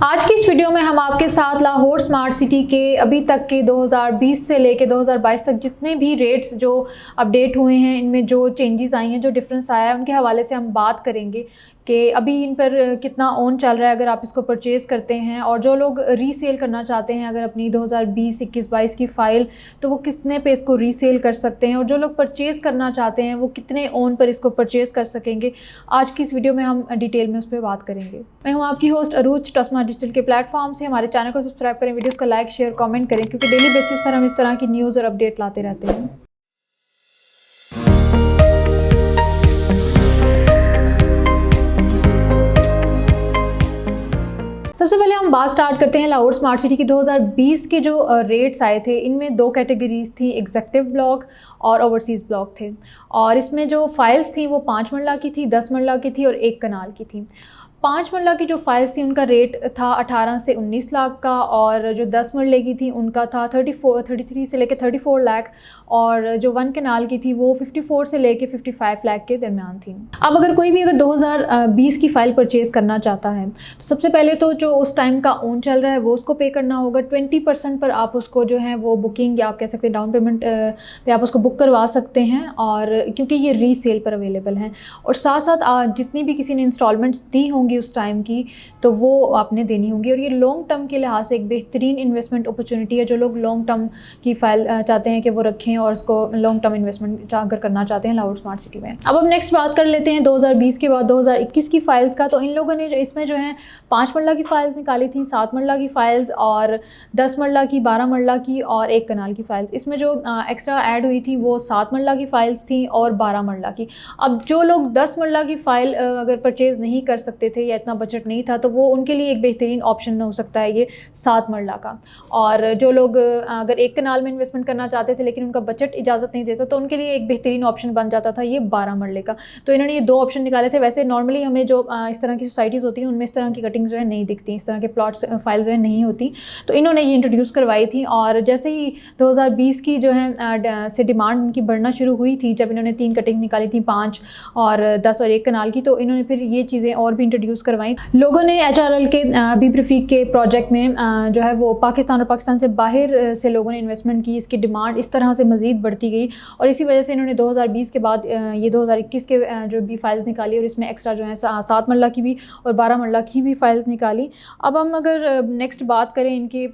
आज की इस वीडियो में हम आपके साथ लाहौर स्मार्ट सिटी के अभी तक के 2020 से लेके 2022 तक जितने भी रेट्स जो अपडेट हुए हैं, इनमें जो चेंजेस आई हैं, जो डिफरेंस आया है, उनके हवाले से हम बात करेंगे कि अभी इन पर कितना ऑन चल रहा है अगर आप इसको परचेज़ करते हैं, और जो लोग रीसेल करना चाहते हैं अगर अपनी 2020, 21, 22 की फ़ाइल, तो वो कितने पे इसको रीसेल कर सकते हैं, और जो लोग परचेज़ करना चाहते हैं वो कितने ऑन पर इसको परचेज़ कर सकेंगे। आज की इस वीडियो में हम डिटेल में उस पर बात करेंगे। मैं हूँ आपकी होस्ट अरूज, टॉस्मा डिजिटल के प्लेटफॉर्म से। हमारे चैनल को सब्सक्राइब करें, वीडियोज़ को लाइक, शेयर, कॉमेंट करें, क्योंकि डेली बेसिस पर हम इस तरह की न्यूज़ और अपडेट लाते रहते हैं। सबसे पहले हम बात स्टार्ट करते हैं लाहौर स्मार्ट सिटी की 2020 के जो रेट्स आए थे। इनमें दो कैटेगरीज थी, एग्जेक्टिव ब्लॉक और ओवरसीज़ ब्लॉक थे। और इसमें जो फाइल्स थी वो 5 मरला की थी, 10 मरला की थी और 1 कनाल की थी। 5 मरला की जो फाइल्स थी उनका रेट था 18 से 19 लाख का, और जो 10 मरले की थी उनका था 33 से लेके 34 लाख, और जो 1 कनाल की थी वो 54 से लेके 55 लाख के दरमियान थी। अब अगर कोई भी 2020 की फ़ाइल परचेज़ करना चाहता है तो सबसे पहले तो जो उस टाइम का ओन चल रहा है वो उसको पे करना होगा। 20% पर आप उसको जो है वो बुकिंग, या आप कह सकते हैं डाउन पेमेंट पे आप उसको बुक करवा सकते हैं, और क्योंकि ये रीसेल पर अवेलेबल हैं। और साथ साथ जितनी भी किसी ने इंस्टॉलमेंट्स दी होंगी उस टाइम की, तो वो आपने देनी होंगी। और ये लॉन्ग टर्म के लिहाज से एक बेहतरीन इन्वेस्टमेंट अपॉर्चुनिटी है। जो लोग लॉन्ग टर्म की फ़ाइल चाहते हैं कि वो रखें और उसको लॉन्ग टर्म इन्वेस्टमेंट अगर करना चाहते हैं लाहौर स्मार्ट सिटी में। अब हम नेक्स्ट बात कर लेते हैं 2020 के बाद 2021 की फ़ाइल्स का। तो इन लोगों ने इसमें जो है 5 मरला की फ़ाइल्स निकाली थी, 7 मरला की फ़ाइल्स, और 10 मरला की, 12 मरला की और 1 कनाल की फ़ाइल्स। इसमें जो एक्स्ट्रा ऐड हुई थी वो 7 मरला की फ़ाइल्स थी और 12 मरला की। अब जो लोग 10 मरला की फ़ाइल अगर परचेज़ नहीं कर सकते थे या इतना बजट नहीं था, तो वो उनके लिए एक बेहतरीन ऑप्शन हो सकता है ये 7 मरला का। और जो लोग अगर 1 कनाल में इन्वेस्टमेंट करना चाहते थे लेकिन उनका बजट इजाज़त नहीं देता, तो उनके लिए एक बेहतरीन ऑप्शन बन जाता था ये 12 मरले का। तो इन्होंने ये 2 ऑप्शन निकाले थे। वैसे नॉर्मली हमें जो इस तरह की सोसाइटीज़ होती हैं उनमें इस तरह की कटिंग्स जो है नहीं दिखती, इस तरह के प्लॉट्स फाइल्स जो है नहीं होती, तो इन्होंने ये इंट्रोड्यूस करवाई थी। और जैसे ही 2020 की जो है से डिमांड उनकी बढ़ना शुरू हुई थी, जब इन्होंने 3 कटिंग निकाली थी, 5 और 10 और 1 कनाल की, तो इन्होंने फिर ये चीज़ें और भी इंट्रोड्यूस करवाई। लोगों ने HRL के बी प्रफीक के प्रोजेक्ट में जो है वो पाकिस्तान और पाकिस्तान से बाहर से लोगों ने इन्वेस्टमेंट की। इसकी डिमांड इस तरह से मज़ीद बढ़ती गई, और इसी वजह से इन्होंने 2020 के बाद ये 2021 के जो भी फाइल्स निकाली, और इसमें एक्स्ट्रा जो है 7 मरला की भी और 12 मरला की भी फाइल्स निकाली। अब हम अगर नेक्स्ट बात करें इनके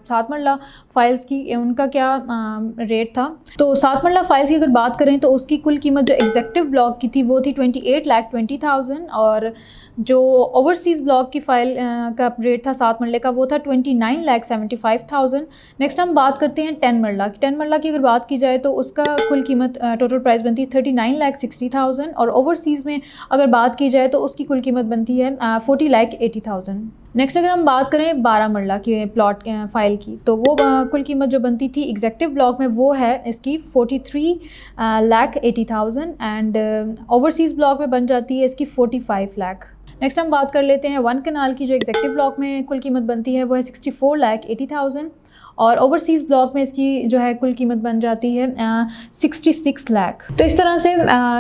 7 मरला फाइल्स की, उनका क्या रेट था, तो 7 मरला फाइल्स की अगर बात करें तो उसकी कुल कीमत जो एग्जेक्टिव ब्लॉक की थी वो थी 28,20,000, और जो ओवरसीज़ ब्लॉक की फ़ाइल का रेट था 7 मरले का वो था 29,75,000। नेक्स्ट हम बात करते हैं 10 मरला की। 10 मरला की अगर बात की जाए तो उसका कुल कीमत टोटल प्राइस बनती है 39,60,000, और ओवरसीज़ में अगर बात की जाए तो उसकी कुल कीमत बनती है 40,80,000। नेक्स्ट अगर हम बात करें 12 मरला की प्लॉट फ़ाइल की, तो वो कुल कीमत जो बनती थी एग्जेक्टिव ब्लॉक में वो है इसकी 43,80,000, एंड ओवरसीज़ ब्लॉक में बन जाती है इसकी 45 लाख। नेक्स्ट हम बात कर लेते हैं 1 कनाल की, जो एग्जेक्टिव ब्लॉक में कुल कीमत बनती है वो है 64,80,000, और ओवरसीज़ ब्लॉक में इसकी जो है कुल कीमत बन जाती है 66 लाख। तो इस तरह से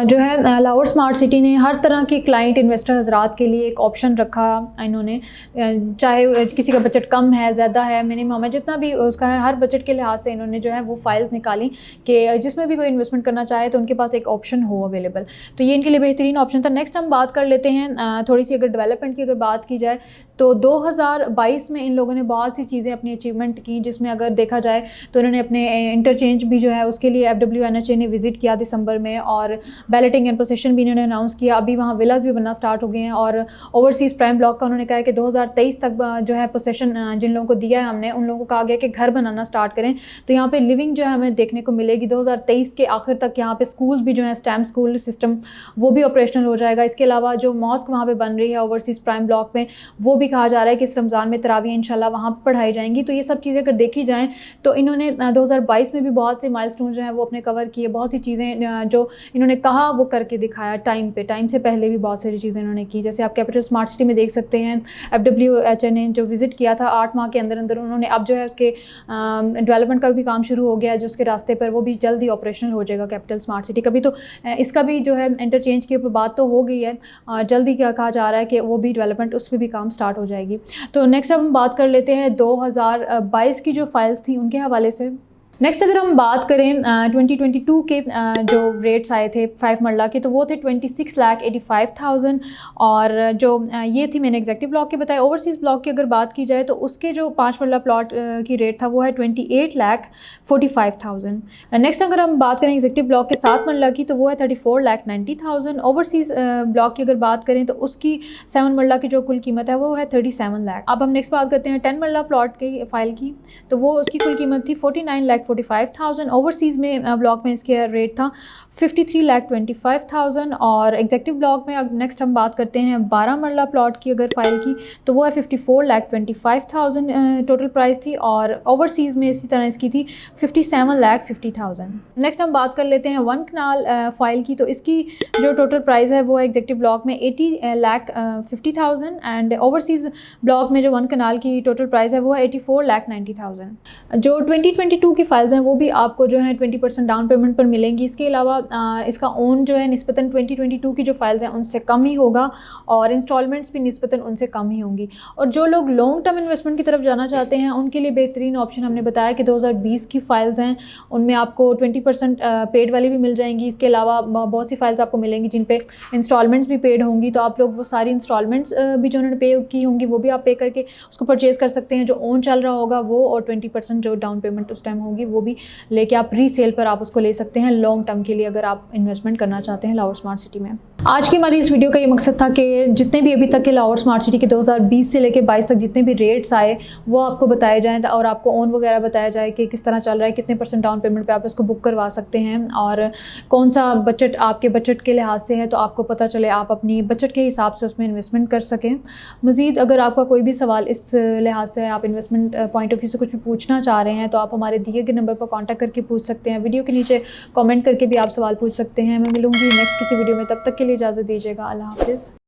जो है लाहौर स्मार्ट सिटी ने हर तरह के क्लाइंट इन्वेस्टर हजरात के लिए एक ऑप्शन रखा। इन्होंने चाहे किसी का बजट कम है, ज़्यादा है, मिनिमम है, जितना भी उसका है, हर बजट के लिहाज से इन्होंने जो है वो फाइल्स निकाली कि जिसमें भी कोई इन्वेस्टमेंट करना चाहे तो उनके पास एक ऑप्शन हो अवेलेबल। तो ये इनके लिए बेहतरीन ऑप्शन था। नेक्स्ट हम बात कर लेते हैं थोड़ी सी अगर डेवलपमेंट की अगर बात की जाए तो 2022 में इन लोगों ने बहुत सी चीज़ें अपनी अचीवमेंट की, जिसमें अगर देखा जाए तो इन्होंने अपने इंटरचेंज भी जो है उसके लिए FWNHA ने विज़िट किया दिसंबर में, और बैलेटिंग एंड पोसेशन भी इन्होंने अनाउंस किया। अभी वहाँ विलास भी बनना स्टार्ट हो गए हैं, और ओवरसीज़ प्राइम ब्लॉक का उन्होंने कहा है कि 2023 तक जो है पोसेशन जिन लोगों को दिया है हमने, उन लोगों को कहा गया कि घर बनाना स्टार्ट करें। तो यहाँ पर लिविंग जो है हमें देखने को मिलेगी 2023 के आखिर तक। यहाँ पर स्कूल्स भी जो है स्टैम स्कूल सिस्टम वो भी ऑपरेशनल हो जाएगा। इसके अलावा जो मॉस्क वहाँ पर बन रही है ओवरसीज़ प्राइम ब्लॉक में, वो भी कहा जा रहा है कि इस रमज़ान में तरावी इंशाल्लाह वहाँ पर पढ़ाई जाएंगी। तो ये सब चीज़ें अगर देखी जाएँ तो इन्होंने 2022 में भी बहुत से माइलस्टोन जो हैं वो अपने कवर किए। बहुत सी चीज़ें जो इन्होंने कहा वो करके दिखाया टाइम से पहले भी बहुत सारी चीज़ें इन्होंने की। जैसे आप कैपिटल स्मार्ट सिटी में देख सकते हैं FWHA ने जो विज़िट किया था 8 माह के अंदर अंदर, उन्होंने अब जो है उसके डेवलपमेंट का भी काम शुरू हो गया है जो उसके रास्ते पर, वो भी जल्द ही ऑपरेशनल हो जाएगा कैपिटल स्मार्ट सिटी का भी। तो इसका भी जो है इंटरचेंज के ऊपर बात तो हो गई है, जल्द ही क्या कहा जा रहा है कि वो भी डेवलपमेंट उस पर भी काम स्टार्ट हो जाएगी। तो नेक्स्ट अब हम बात कर लेते हैं 2022 की जो फाइल्स थी उनके हवाले से। नेक्स्ट अगर हम बात करें 2022 के जो रेट्स आए थे 5 मरला के, तो वो थे 26,85,000 और जो ये थी मैंने एग्जेक्टिव ब्लॉक के बताए। ओवरसीज़ ब्लॉक की अगर बात की जाए तो उसके जो 5 मरला प्लॉट की रेट था वो है 28,45,000। नेक्स्ट अगर हम बात करें एग्जेक्टिव ब्लॉक के 7 मरला की तो वो है 34,90,000। ओवरसीज़ ब्लॉक की अगर बात करें तो उसकी 7 मरला की जो कुल कीमत है वो है 37 लाख। अब हम नेक्स्ट बात करते हैं 10 मरला प्लॉट की फ़ाइल की, तो वो उसकी कुल कीमत थी 49,45,000। ओवरसीज़ में ब्लॉक में इसके रेट था 53,25,000 और एग्जेक्टिव ब्लॉक में अब नेक्स्ट हम बात करते हैं 12 मरला प्लॉट की अगर फ़ाइल की तो वो है 54,25,000 टोटल प्राइस थी और ओवरसीज़ में इसी तरह इसकी थी 57,50,000। नेक्स्ट हम बात कर लेते हैं 1 कनाल फ़ाइल की, तो इसकी जो टोटल प्राइस है वो है एग्जेक्टिव ब्लॉक में 80,50,000 एंड ओवरसीज़ ब्लॉक में जो 1 कनाल की टोटल प्राइस है वो है 84,90,000। जो 2022 की फाइल्स हैं वो भी आपको जो है 20% डाउन पेमेंट पर मिलेंगी। इसके अलावा इसका ओन जो है निस्बतन 2022 की जो फाइल्स हैं उनसे कम ही होगा और इंस्टॉलमेंट्स भी निस्बतन उनसे कम ही होंगी। और जो लोग लॉन्ग टर्म इन्वेस्टमेंट की तरफ जाना चाहते हैं उनके लिए बेहतरीन ऑप्शन हमने बताया कि 2020 की फाइल्स हैं उनमें आपको 20% पेड वाली भी मिल जाएंगी। इसके अलावा बहुत सी फाइल्स आपको मिलेंगी जिन पे इंस्टॉलमेंट्स भी पेड होंगी, तो आप लोग वो सारी इंस्टॉलमेंट्स भी जो उन्होंने पे की होंगी वो भी आप पे करके उसको परचेज़ कर सकते हैं। जो ओन चल रहा होगा वो और 20% जो डाउन पेमेंट उस टाइम होगी वो भी लेके आप रीसेल पर आप उसको ले सकते हैं लॉन्ग टर्म के लिए अगर आप इन्वेस्टमेंट करना चाहते हैं लाहौर स्मार्ट सिटी में। आज की हमारी इस वीडियो का ये मकसद था कि जितने भी अभी तक के लाहौर स्मार्ट सिटी के 2020 से लेकर 22 तक जितने भी रेट्स आए वो आपको बताए जाएँ और आपको ओन वगैरह बताया जाए कि किस तरह चल रहा है, कितने % डाउन पेमेंट पे आप इसको बुक करवा सकते हैं और कौन सा बजट आपके बजट के लिहाज से है, तो आपको पता चले आप अपनी बजट के हिसाब से उसमें इन्वेस्टमेंट कर सकें। मज़ीद अगर आपका कोई भी सवाल इस लिहाज से आप इन्वेस्टमेंट पॉइंट ऑफ व्यू से कुछ भी पूछना चाह रहे हैं तो आप हमारे दिए गए नंबर पर कॉन्टैक्ट करके पूछ सकते हैं। वीडियो के नीचे कॉमेंट करके भी आप सवाल पूछ सकते हैं। मैं मिलूँगी नेक्स्ट किसी वीडियो में, तब तक के लिए इजाज़त दीजिएगा। अल्लाह हाफ़िज़।